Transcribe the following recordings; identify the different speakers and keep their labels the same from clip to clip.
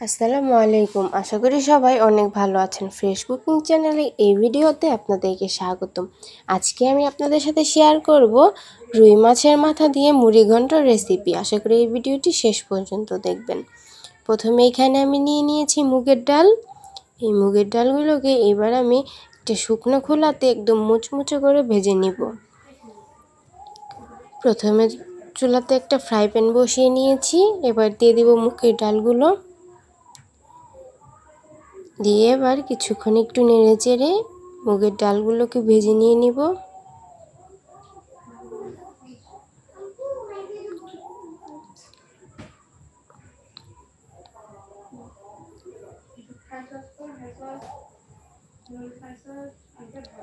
Speaker 1: আসসালামু আলাইকুম। আশা করি সবাই অনেক ভালো আছেন। ফ্রেশ কুকিং চ্যানেলে এই ভিডিওতে আপনাদেরকে স্বাগতম। আজকে আমি আপনাদের সাথে শেয়ার করব রুই মাছের মাথা দিয়ে মুড়ি ঘন্টর রেসিপি। আশা করি এই ভিডিওটি শেষ পর্যন্ত দেখবেন। প্রথমে এখানে আমি নিয়ে নিয়েছি মুগের ডাল। এই মুগের ডালগুলোকে এবার আমি একটা শুকনো খোলাতে একদম মুচমুচে করে ভেজে নিব। প্রথমে চুলাতে একটা ফ্রাই প্যান বসিয়ে নিয়েছি। এবার দিয়ে দিব মুগের ডালগুলো। দিয়ে এবার কিছুক্ষণ একটু নেড়ে চেড়ে মুগের ডালগুলোকে ভেজে নিয়ে নিব।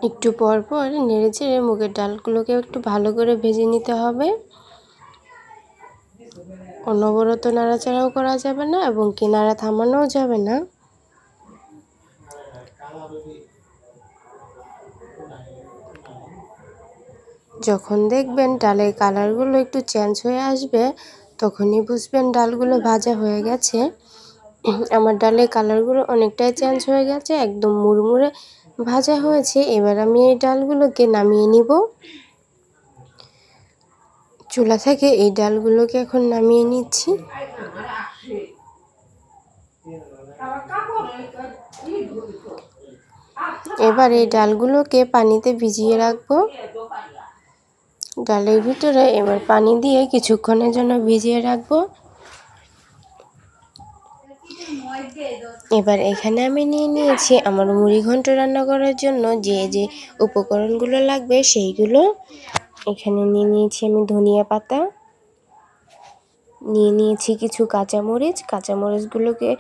Speaker 1: একটু পর পর নেড়ে চেড়ে মুগের ডালগুলোকে একটু ভালো করে ভেজে নিতে হবে। অনবরত নাড়াচাড়াও করা যাবে না এবং কিনারা থামানোও যাবে না। যখন দেখবেন ডালের কালারগুলো একটু চেঞ্জ হয়ে আসবে তখনই বুঝবেন ডালগুলো ভাজা হয়ে গেছে। আমার ডালের কালারগুলো অনেকটাই চেঞ্জ হয়ে গেছে, একদম মুড়মুড়ে ভাজা হয়েছে। এবার আমি এই ডালগুলোকে নামিয়ে নিব। চুলা থেকে এই ডালগুলোকে এখন নামিয়ে নিচ্ছি। এবার এই ডালগুলোকে পানিতে ভিজিয়ে রাখবো। ডালের ভিতরে এবার পানি দিয়ে কিছুক্ষণের জন্য ভিজিয়ে রাখবো। এবার এখানে আমি নিয়ে নিয়েছি আমার মুড়ি ঘন্ট রান্না করার জন্য যে উপকরণগুলো লাগবে সেইগুলো। এখানে নিয়ে নিয়েছি আমি ধনিয়া পাতা, নিয়ে নিয়েছি কিছু কাঁচামরিচগুলোকে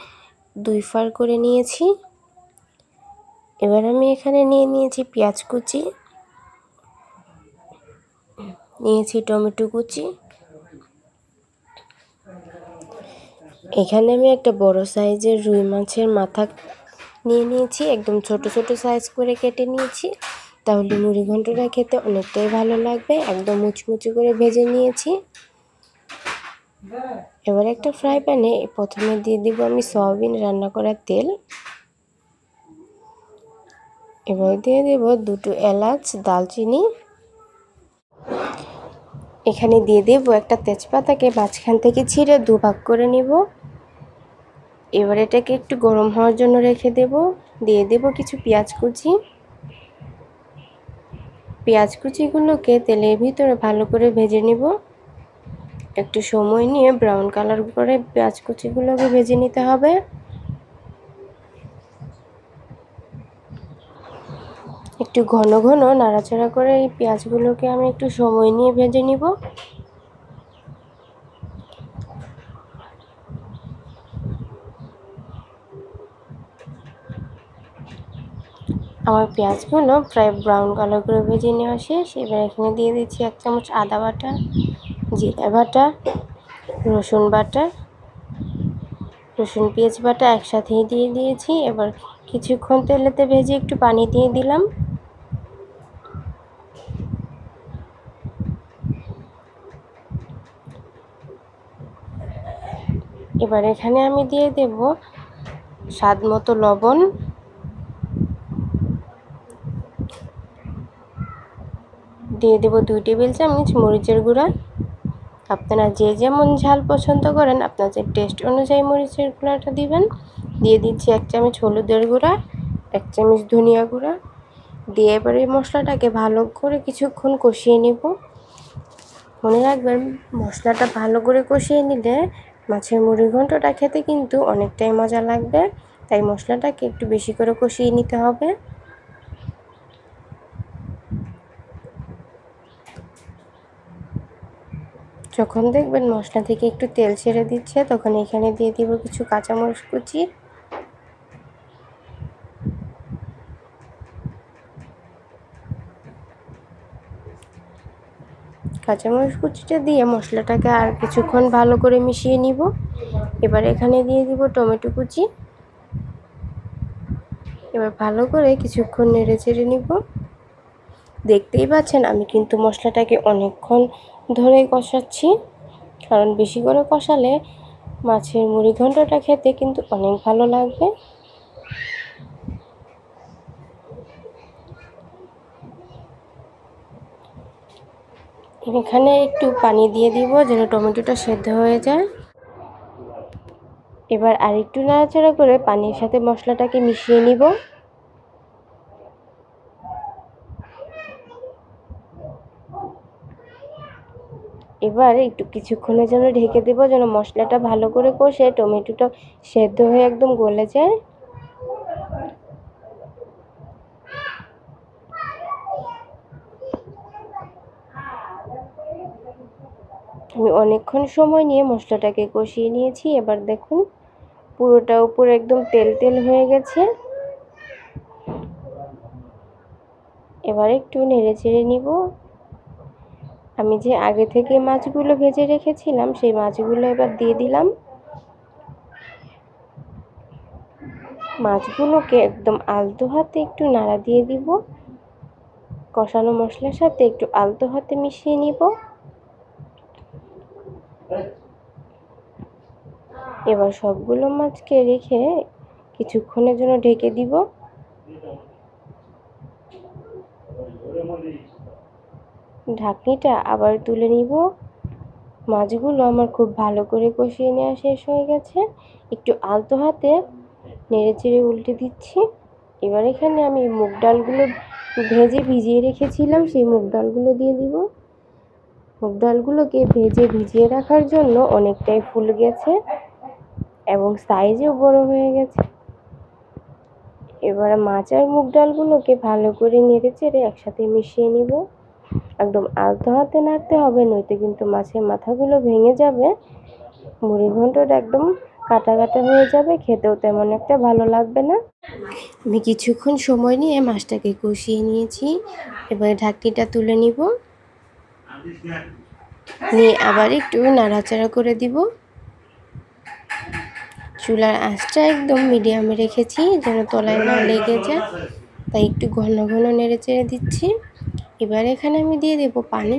Speaker 1: 2 ফার করে নিয়েছি। এবার আমি এখানে নিয়ে নিয়েছি পেঁয়াজ কুচি, নিয়েছি টমেটো কুচি। এখানে আমি একটা বড় সাইজের রুই মাছের মাথা নিয়ে নিয়েছি, একদম ছোট ছোট সাইজ করে কেটে নিয়েছি। তাহলে মুড়ি ঘন্টটা খেতে অনেকটাই ভালো লাগবে। একদম মুচমুচে করে ভেজে নিয়েছি। এবার একটা ফ্রাই প্যানে প্রথমে দিয়ে দিব আমি সয়াবিন রান্না করা তেল। এবার দিয়ে দেব 2টো এলাচ, দালচিনি। এখানে দিয়ে দেব একটা তেজপাতাকে মাঝখান থেকে ছিঁড়ে 2 ভাগ করে নিব। এবার এটাকে একটু গরম হওয়ার জন্য রেখে দেব। দিয়ে দেব কিছু পেঁয়াজ কুচিগুলোকে তেলের ভিতরে ভালো করে ভেজে নিব। একটু সময় নিয়ে ব্রাউন কালার করে পেঁয়াজ কুচিগুলোকে ভেজে নিতে হবে। একটু ঘন ঘন নাড়াচাড়া করে এই পেঁয়াজগুলোকে আমি একটু সময় নিয়ে ভেজে নিব। আমার পেঁয়াজগুলো প্রায় ব্রাউন কালার করে ভেজে নেওয়া শেষ। এবার এখানে দিয়ে দিচ্ছি 1 চামচ আদা বাটা, জিরা বাটা, রসুন বাটা, রসুন পেঁয়াজ বাটা একসাথেই দিয়ে দিয়েছি। এবার কিছুক্ষণ তেলেতে ভেজে একটু পানি দিয়ে দিলাম। এবার এখানে আমি দিয়ে দেব স্বাদ মতো লবণ, দিয়ে দেব 2 টেবিল চামচ মরিচের গুঁড়া। আপনারা যে যেমন ঝাল পছন্দ করেন আপনাদের টেস্ট অনুযায়ী মরিচের গুঁড়াটা দিবেন। দিয়ে দিচ্ছি 1 চামচ হলুদের গুঁড়া, 1 চামচ ধনিয়া গুঁড়া। দিয়ে এবার এই মশলাটাকে ভালো করে কিছুক্ষণ কষিয়ে নিব। মনে রাখবেন মশলাটা ভালো করে কষিয়ে নিলে মাছের মুড়ি ঘন্টটা খেতে কিন্তু অনেকটাই মজা লাগবে। তাই মশলাটাকে একটু বেশি করে কষিয়ে নিতে হবে। যখন দেখবেন মশলা থেকে একটু তেল ছেড়ে দিচ্ছে তখন এখানে দিয়ে দিব কিছু কাঁচামরিচ কুচি। কাঁচামরিচ কুচিটা দিয়ে মশলাটাকে আর কিছুক্ষণ ভালো করে মিশিয়ে নিব। এবার এখানে দিয়ে দিব টমেটো কুচি। এবার ভালো করে কিছুক্ষণ নেড়ে চেড়ে নিব। দেখতেই পাচ্ছেন আমি কিন্তু মশলাটাকে অনেকক্ষণ ধরে কষাচ্ছি, কারণ বেশি করে কষালে মাছের মুড়ি ঘন্টটা খেতে কিন্তু অনেক ভালো লাগবে। এখানে একটু পানি দিয়ে দিব যেন টমেটোটা সেদ্ধ হয়ে যায়। এবার আরেকটু নাড়াচাড়া করে পানির সাথে মশলাটাকে মিশিয়ে নিব। এবার একটু কিছুক্ষণের জন্য ঢেকে দেব যেন মশলাটা ভালো করে কষে টমেটোটা সেদ্ধ হয়ে একদম গলে যায়। আমি অনেকক্ষণ সময় নিয়ে মশলাটাকে কষিয়ে নিয়েছি। এবার দেখুন পুরোটা উপরে একদম তেল তেল হয়ে গেছে। এবার একটু নেড়ে চেড়ে নিব। আমি যে আগে থেকে মাছগুলো ভেজে রেখেছিলাম সেই মাছগুলো এবার দিয়ে দিলাম। মাছগুলোকে একদম আলতো হাতে একটু নাড়া দিয়ে দিব। কষানো মশলার সাথে একটু আলতো হাতে মিশিয়ে নিব। এবার সবগুলো মাছকে রেখে কিছুক্ষণের জন্য ঢেকে দিব। ঢাকনিটা আবার তুলে নিব। মাছগুলো আমার খুব ভালো করে কষিয়ে নেওয়া শেষ হয়ে গেছে। একটু আলতো হাতে নেড়ে চেড়ে উল্টে দিচ্ছি। এবার এখানে আমি মুগ ডালগুলো ভেজে ভিজিয়ে রেখেছিলাম সেই মুগ ডালগুলো দিয়ে দিব। মুগ ডালগুলোকে ভেজে ভিজিয়ে রাখার জন্য অনেকটাই ফুলে গেছে এবং সাইজেও বড় হয়ে গেছে। এবার মাছ আর মুগ ডালগুলোকে ভালো করে নেড়ে চেড়ে একসাথে মিশিয়ে নিব। একদম আলতো হাতে নাড়তে হবে, নয়তো কিন্তু মাছের মাথাগুলো ভেঙে যাবে। মুড়ি ঘন্টটা একদম কাটা কাটা হয়ে যাবে, খেতেও তেমন একটা ভালো লাগবে না। আমি কিছুক্ষণ সময় নিয়ে মাছটাকে কষিয়ে নিয়েছি। এবার ঢাকনিটা তুলে নিব, নিয়ে আবার একটু নাড়াচাড়া করে দিব। চুলার আঁচটা একদম মিডিয়ামে রেখেছি যেন তলায় না লেগে যায়, তাই একটু ঘন ঘন নেড়ে চেড়ে দিচ্ছি। এবার এখানে আমি দিয়ে দেব পানি।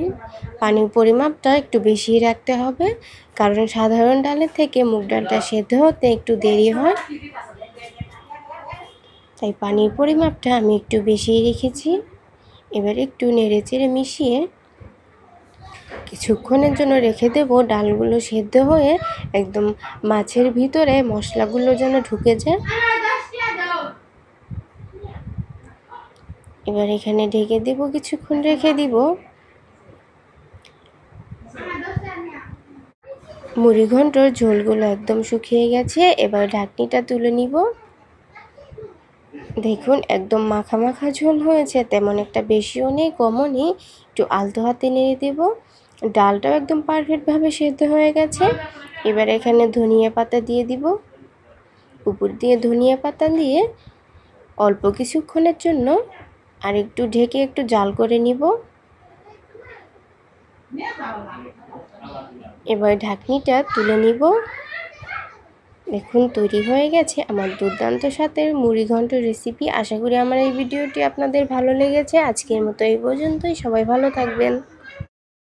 Speaker 1: পানির পরিমাপটা একটু বেশি রাখতে হবে, কারণ সাধারণ ডালের থেকে মুগ ডালটা সেদ্ধ হতে একটু দেরি হয়, তাই পানির পরিমাপটা আমি একটু বেশি রেখেছি। এবার একটু নেড়ে চেড়ে মিশিয়ে কিছুক্ষণের জন্য রেখে দেব, ডালগুলো সেদ্ধ হয়ে একদম মাছের ভিতরে মশলাগুলো যেন ঢুকে যায়। এবার এখানে ঢেকে দেব, কিছুক্ষণ রেখে দিব। মুড়ি ঘন্টর ঝোলগুলো একদম শুকিয়ে গেছে। এবার ঢাকনিটা তুলে নিব। দেখুন একদম মাখা মাখা ঝোল হয়েছে, তেমন একটা বেশিও নেই কমও নেই। একটু আলতো হাতে নেড়ে দেব। ডালটাও একদম পারফেক্টভাবে সেদ্ধ হয়ে গেছে। এবার এখানে ধনিয়া পাতা দিয়ে দিব। উপর দিয়ে ধনিয়া পাতা দিয়ে অল্প কিছুক্ষণের জন্য আর একটু ঢেকে একটু জাল করে নিব। এবার ঢাকনিটা তুলে নিব। দেখুন তৈরি হয়ে গেছে আমার দুর্দান্ত স্বাদের মুড়ি ঘন্ট রেসিপি। আশা করি আমার এই ভিডিওটি আপনাদের ভালো লেগেছে। আজকের মতো এই পর্যন্তই। সবাই ভালো থাকবেন।